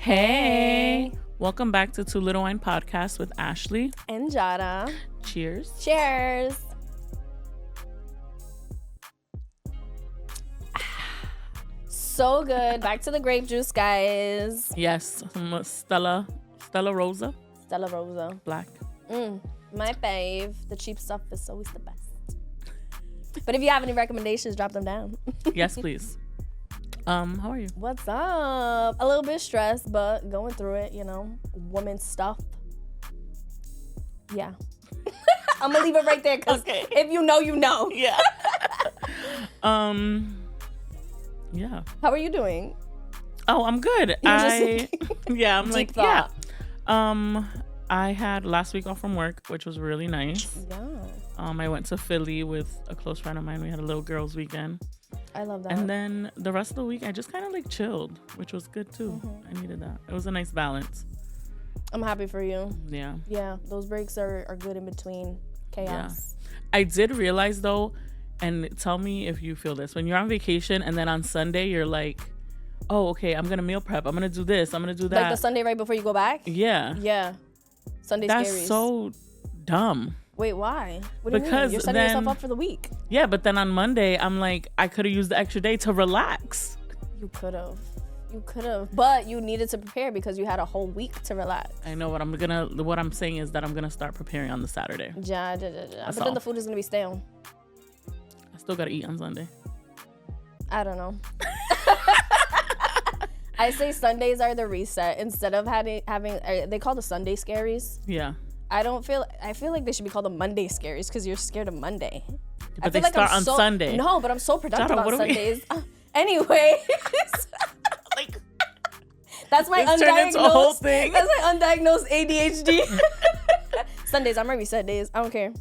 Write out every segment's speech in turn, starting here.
Hey. Welcome back to Two Little Wine Podcast with Ashley and Jara. Cheers. Cheers. So good. Back to the grape juice, guys. Yes, some Stella Rosa. Stella Rosa. Black. My fave. The cheap stuff is always the best. But if you have any recommendations, drop them down. Yes, please. How are you? What's up? A little bit stressed, but going through it, you know. Woman stuff. Yeah. I'm gonna leave it right there because if you know, you know. Yeah. Yeah. How are you doing? Oh, I'm good. I'm like, thought. yeah. I had last week off from work, which was really nice. Yeah. I went to Philly with a close friend of mine. We had a little girls' weekend. I love that. And then the rest of the week, I just kind of like chilled, which was good too. I needed that. It was a nice balance. I'm happy for you. Yeah. Yeah, those breaks are good in between chaos. Yeah. I did realize though, and tell me if you feel this, when you're on vacation and then on Sunday, you're like, oh, okay, I'm going to meal prep. I'm going to do this. I'm going to do that. Like the Sunday right before you go back? Yeah. Yeah. Sunday That's scaries. so dumb. Wait, why? What do you Because mean? You're setting then, yourself up for the week. Yeah, but then on Monday, I'm like, I could have used the extra day to relax. You could have. But you needed to prepare because you had a whole week to relax. I know what I'm saying is that I'm going to start preparing on the Saturday. Ja. But then the food is going to be stale. I still got to eat on Sunday. I don't know. I say Sundays are the reset instead of having they call the Sunday scaries. Yeah. I feel like they should be called the Monday scaries because you're scared of Monday. But they start on Sunday. No, but I'm so productive Jara, on Sundays. Anyway. Like, that's my it's turned into a whole undiagnosed thing. That's my undiagnosed ADHD. Sundays are my reset days. I don't care.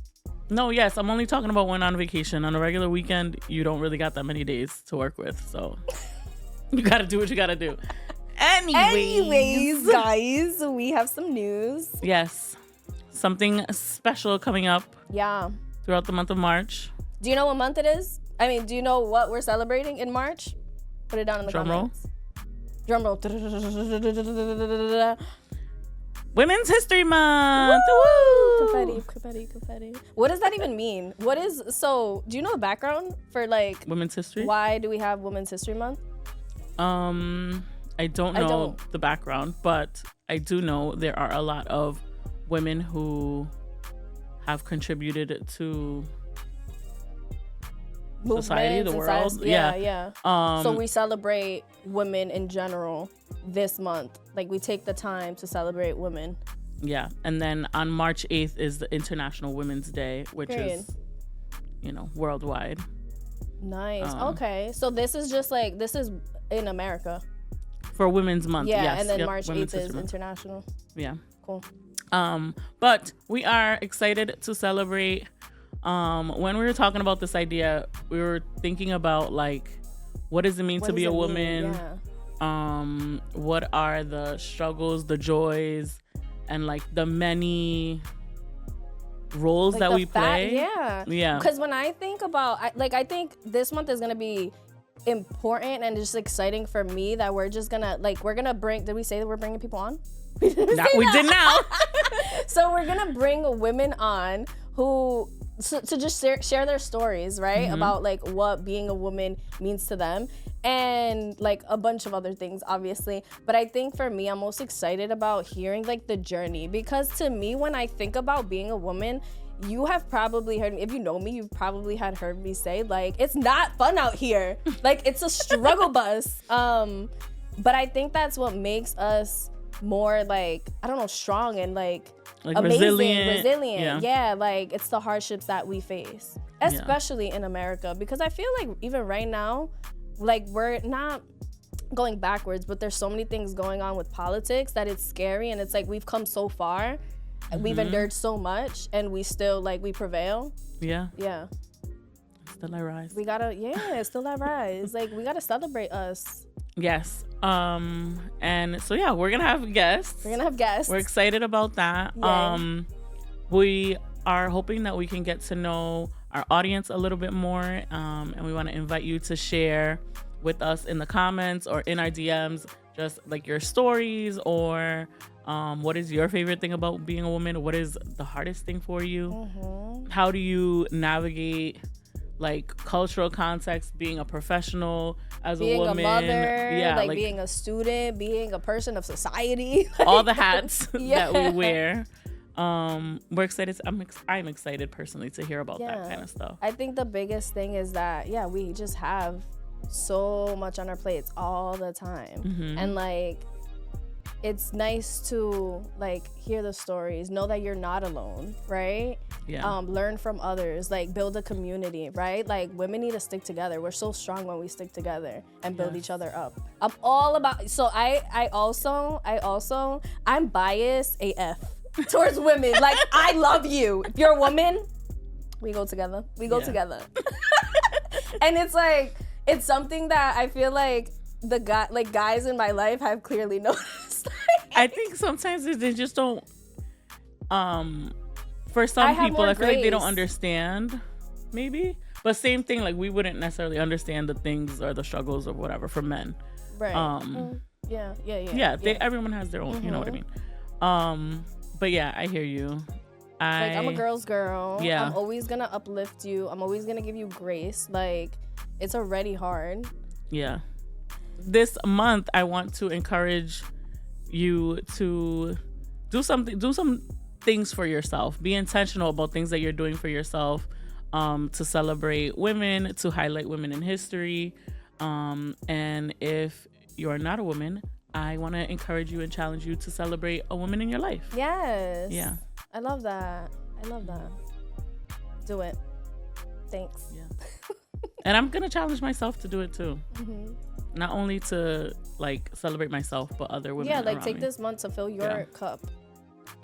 No, yes, I'm only talking about when on vacation. On a regular weekend, you don't really got that many days to work with, so you got to do what you got to do. Anyways, guys, we have some news. Yes. Something special coming up. Yeah. Throughout the month of March. Do you know what month it is? I mean, do you know what we're celebrating in March? Put it down in the comments. Drum roll. Women's History Month. Woo! Confetti. What does that even mean? Do you know the background for like Women's History? Why do we have Women's History Month? I don't know the background, but I do know there are a lot of women who have contributed to society, the world. Yeah. So we celebrate women in general this month. Like we take the time to celebrate women. Yeah. And then on March 8th is the International Women's Day, which is, worldwide. Nice. Okay. So this is in America. For Women's Month. Yeah. Yes. And then Yep. March Women's 8th is History Month. international. Yeah. Cool. But we are excited to celebrate. When we were talking about this idea, we were thinking about like, what does it mean to be a woman? Yeah. What are the struggles, the joys, and like the many roles like that we play? Yeah. Because when I think about, I think this month is gonna be important and just exciting for me that we're just gonna bring. Did we say that we're bringing people on? We did now. So we're gonna bring women on who to just share their stories, right? About like what being a woman means to them and like a bunch of other things, obviously. But I think for me, I'm most excited about hearing like the journey, because to me, when I think about being a woman, you have probably heard me, if you know me, you've probably heard me say like, it's not fun out here. Like it's a struggle bus. But I think that's what makes us more like, I don't know, strong and like amazing, resilient. Yeah, like it's the hardships that we face, especially in America, because I feel like even right now, like we're not going backwards, but there's so many things going on with politics that it's scary, and it's like we've come so far, we've endured so much, and we still we prevail. Yeah. Still I rise. We gotta, still I rise. Like we gotta celebrate us. Yes. And so we're gonna have guests. We're excited about that. Yay. We are hoping that we can get to know our audience a little bit more, and we want to invite you to share with us in the comments or in our DMs just like your stories, or what is your favorite thing about being a woman? What is the hardest thing for you? How do you navigate like cultural context, being a professional as a woman, being a mother, like being a student, being a person of society, all the hats that we wear. We're excited. I'm excited personally to hear about that kind of stuff. I think the biggest thing is that we just have so much on our plates all the time, and like it's nice to like hear the stories, know that you're not alone, right? Learn from others, like build a community, right? Like women need to stick together. We're so strong when we stick together and build each other up. I'm all about, so I also I'm biased AF towards women. Like I love you. If you're a woman, we go together. We go together. And it's like, it's something that I feel like guys in my life have clearly noticed. I think sometimes they just don't. For some people, I feel like they don't understand, maybe. But same thing, like we wouldn't necessarily understand the things or the struggles or whatever for men. Right. Yeah. Everyone has their own. You know what I mean. But yeah, I hear you. I'm a girl's girl. Yeah. I'm always gonna uplift you. I'm always gonna give you grace. Like it's already hard. Yeah. This month, I want to encourage you to do some things for yourself. Be intentional about things that you're doing for yourself, to celebrate women, to highlight women in history. And if you're not a woman, I want to encourage you and challenge you to celebrate a woman in your life. Yes. Yeah. I love that. Do it. Thanks. Yeah. And I'm going to challenge myself to do it too. Not only to like celebrate myself, but other women. Yeah, like take me. This month to fill your cup,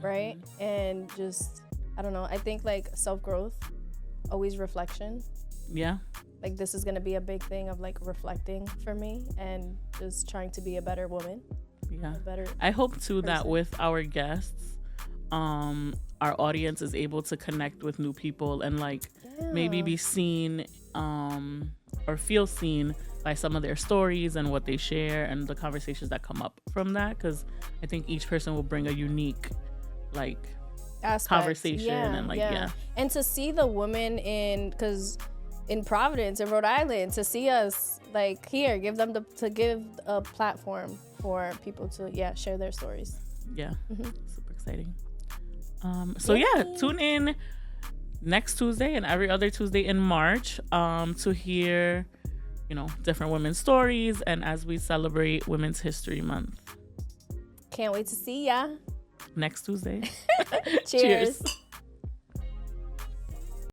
right? And just, I don't know. I think like self-growth, always reflection. Yeah. Like this is gonna be a big thing of like reflecting for me and just trying to be a better woman. Yeah. Better. I hope too that with our guests, our audience is able to connect with new people and like maybe be seen, or feel seen by some of their stories and what they share and the conversations that come up from that, because I think each person will bring a unique like conversation and like and to see the women because in Providence in Rhode Island, to see us like here, give them to give a platform for people to share their stories. Super exciting. Tune in next Tuesday and every other Tuesday in March to hear different women's stories, and as we celebrate Women's History Month. Can't wait to see ya next Tuesday. Cheers.